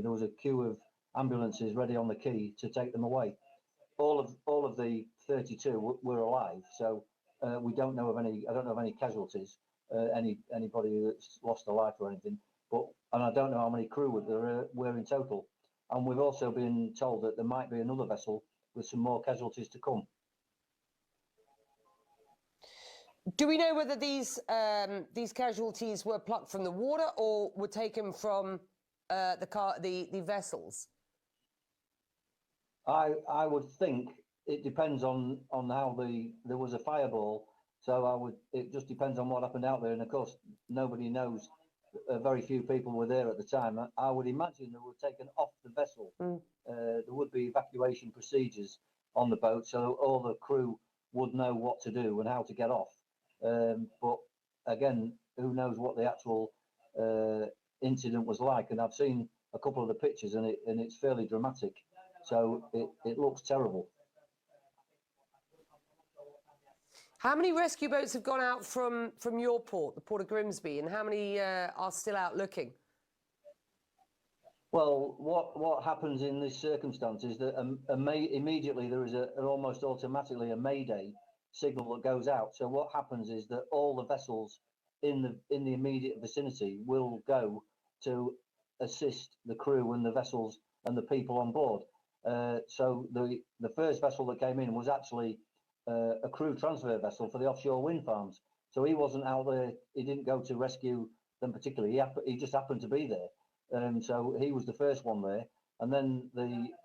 There was a queue of ambulances ready on the quay to take them away. All of the 32 were alive, so we don't know of any. I don't know of any casualties, anybody that's lost a life or anything. And I don't know how many crew there were in total. And we've also been told that there might be another vessel with some more casualties to come. Do we know whether these casualties were plucked from the water or were taken from the vessels? I would think it depends on how there was a fireball, so it just depends on what happened out there, and of course nobody knows. Very few people were there at the time. I would imagine they were taken off the vessel. There would be evacuation procedures on the boat, so all the crew would know what to do and how to get off. But again, who knows what the actual incident was like? And I've seen a couple of the pictures, and it's fairly dramatic. So it looks terrible. How many rescue boats have gone out from your port, the Port of Grimsby, and how many are still out looking? Well, what happens in this circumstance is that immediately there is almost automatically a mayday signal that goes out. So what happens is that all the vessels in the immediate vicinity will go to assist the crew and the vessels and the people on board. So the first vessel that came in was actually a crew transfer vessel for the offshore wind farms. So he wasn't out there. He didn't go to rescue them particularly. He just happened to be there. So he was the first one there. And then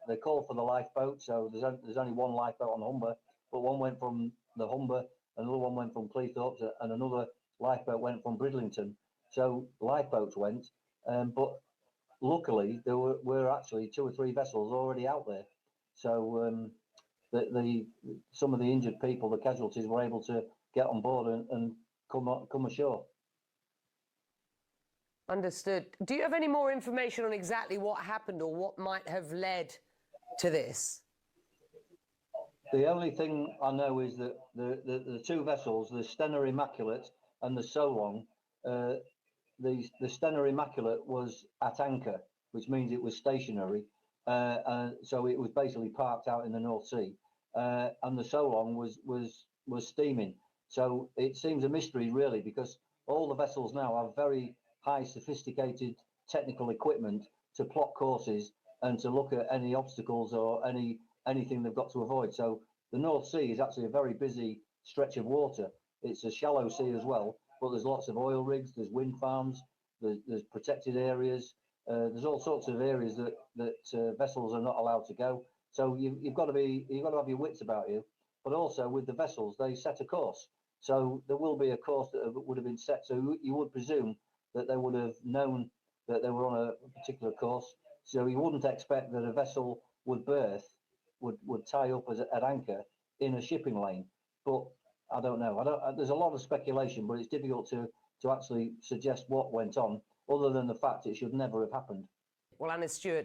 they call for the lifeboat. So there's only one lifeboat on the Humber, but one went from the Humber, another one went from Cleethorpes, and another lifeboat went from Bridlington. So lifeboats went, but luckily there were actually 2 or 3 vessels already out there. So some of the injured people, the casualties, were able to get on board and come ashore. Understood. Do you have any more information on exactly what happened or what might have led to this? The only thing I know is that the 2 vessels, the Stena Immaculate and the Solong, the Stena Immaculate was at anchor, which means it was stationary. So it was basically parked out in the North Sea. And the Solong was steaming. So it seems a mystery, really, because all the vessels now have very high sophisticated technical equipment to plot courses and to look at any obstacles or anything they've got to avoid. So the North Sea is actually a very busy stretch of water. It's a shallow sea as well, but there's lots of oil rigs, there's wind farms, there's protected areas, there's all sorts of areas that vessels are not allowed to go. So you've got to have your wits about you. But also with the vessels, they set a course. So there will be a course that would have been set. So you would presume that they would have known that they were on a particular course. So you wouldn't expect that a vessel would berth, would tie up at anchor in a shipping lane. But I don't know. There's a lot of speculation, but it's difficult to actually suggest what went on, other than the fact it should never have happened. Well, Anna Stewart,